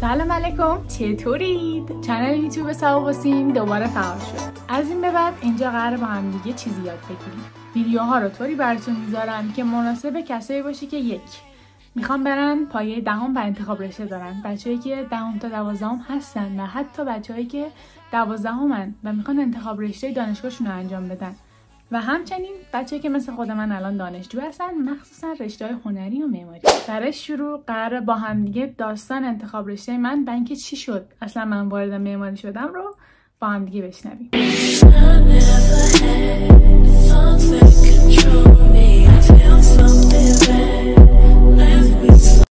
سلام علیکم، چطورید؟ کانال یوتیوب سبا حسین دوباره فعال شد. از این به بعد اینجا قراره با هم دیگه چیزی یاد بگیریم. ویدیوها رو طوری براتون میذارم که مناسب کسایی باشه که یک میخوان برن پایه دهم و انتخاب رشته دارن، بچه‌ای که دهم تا 12 هستن و حتی بچه‌ای که 12 و میخوان انتخاب رشته دانشگاهشون رو انجام بدن. و همچنین بچه‌ای که مثل خود من الان دانشجو هستن، مخصوصا رشته‌های هنری و معماری. برای شروع قراره با هم دیگه داستان انتخاب رشته من و اینکه چی شد اصلا من وارد معماری شدم رو با هم دیگه بشنویم.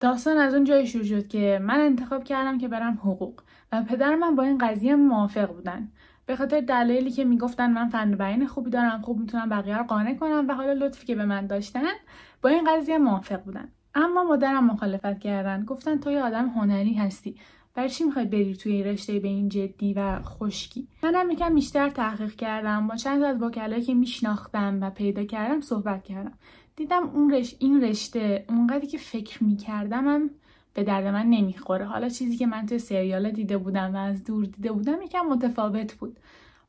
داستان از اون جایی شروع شد که من انتخاب کردم که برم حقوق و پدر من با این قضیه موافق بودن، به خاطر دلایلی که میگفتن من فن بیان خوبی دارم، خوب میتونم بقیه رو قانع کنم و حالا لطفی که به من داشتن با این قضیه موافق بودن. اما مادرم مخالفت کردن، گفتن تو یه آدم هنری هستی، برای چی میخوای بری توی رشته به این جدی و خشکی؟ منم یکم بیشتر تحقیق کردم، با چند تا از وکلایی که میشناختم و پیدا کردم صحبت کردم. دیدم این رشته اونقدری که فکر میکردمم به درد من نمیخوره. حالا چیزی که من توی سریالا دیده بودم و از دور دیده بودم یکم متفاوت بود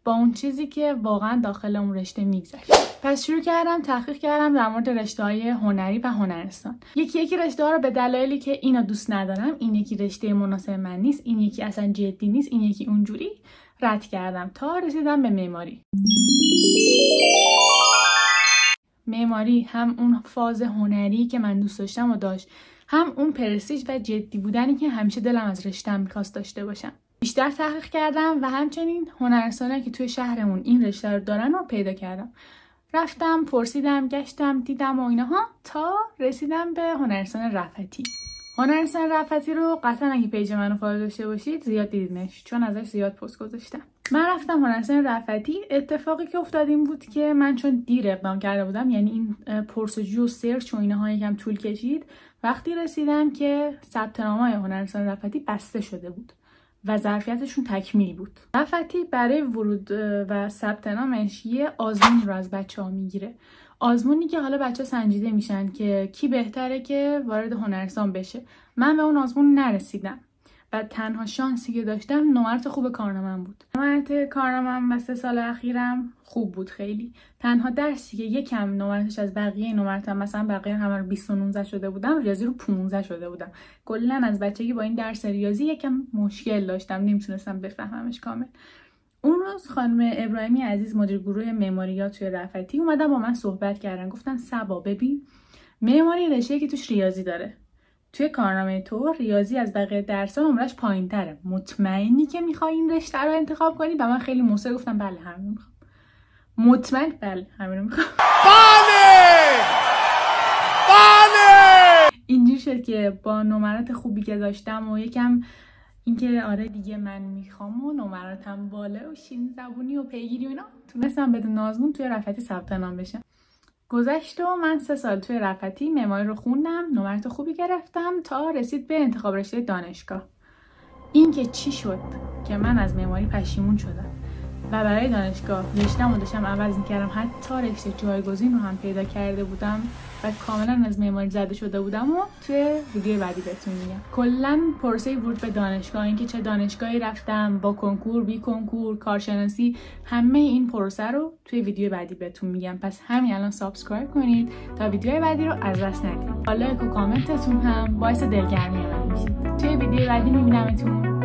با اون چیزی که واقعا داخل اون رشته میگذشت. پس شروع کردم تحقیق کردم در مورد رشته‌های هنری و هنرستان. یکی رشته‌ها رو به دلایلی که اینو دوست ندارم، این یکی رشته مناسب من نیست، این یکی اصلا جدی نیست، این یکی اونجوری رد کردم تا رسیدم به معماری. معماری هم اون فاز هنری که من دوست داشتم و داشت، هم اون پرستیژ و جدی بودنی که همیشه دلم از رشته‌ام می‌خواست داشته باشم. بیشتر تحقیق کردم و همچنین هنرستانی که توی شهرمون این رشته رو دارن رو پیدا کردم. رفتم، پرسیدم، گشتم، دیدم و اینها تا رسیدم به هنرستان رفعتی. هنرستان رفعتی رو قطعا اگه پیج منو فالو داشته باشید زیاد دیدینش، چون ازش زیاد پست گذاشتم. من رفتم هنرستان رفعتی. اتفاقی که افتاد این بود که من چون دیر اقدام کرده بودم، یعنی این پرسجو و سرچ و اینها یکم طول کشید، وقتی رسیدم که ثبت نامه‌های هنرستان رفعتی بسته شده بود و ظرفیتشون تکمیل بود. رفعتی برای ورود و ثبت نامش یه آزمون رو از بچه‌ها میگیره. آزمونی که حالا بچه‌ها سنجیده میشن که کی بهتره که وارد هنرستان بشه. من به اون آزمون نرسیدم و تنها شانسی که داشتم نمرات خوب کارنامه‌ام بود. نمرات کارنامه‌ام و 3 سال اخیرم خوب بود خیلی. تنها درسی که یکم نمراتش از بقیه نمراتم، مثلا بقیه همه رو 20 و 19 شده بودم، ریاضی رو 15 شده بودم. کلا از بچگی با این درس ریاضی یکم مشکل داشتم، نمیتونستم بفهممش کامل. اون روز خانم ابراهیمی عزیز مدیر گروه معماریات توی رفعتی اومدن با من صحبت کردن، گفتن سبا ببین، معماری رشته‌ای که توش ریاضی داره، توی کارنامه تو ریاضی از بقیه درس‌ها نمرش پایین‌تره، مطمئنی که می‌خوای این رشته رو انتخاب کنی؟ و من خیلی مصر گفتم بله همین می‌خوام. مطمئن؟ بله همین رو می‌خوام. بله اینجوری شد که با نمرات خوبی که داشتم و یکم اینکه آره دیگه من میخوام و نمراتم بالا و شیرین زبونی و پیگیری و اینا، تونستم بدون آزمون توی رفعتی ثبت نام بشم. گذشت و من 3 سال توی رفعتی معماری رو خوندم، نمرات خوبی گرفتم تا رسید به انتخاب رشته دانشگاه. این که چی شد که من از معماری پشیمون شدم و برای دانشگاه رشته‌مو داشتم عوض می‌کردم، حتی رشته جایگزین رو هم پیدا کرده بودم و کاملا از معماری زده شده بودم و توی ویدیو بعدی بهتون میگم. کلا پروسه ورود به دانشگاه، اینکه چه دانشگاهی رفتم، با کنکور، بی کنکور، کارشناسی، همه این پروسه رو توی ویدیو بعدی بهتون میگم. پس همین الان سابسکرایب کنید تا ویدیو بعدی رو از دست ندید. لایک و کامنتتون هم باعث دلگرمی من میشه. توی ویدیو بعدی میبینمتون.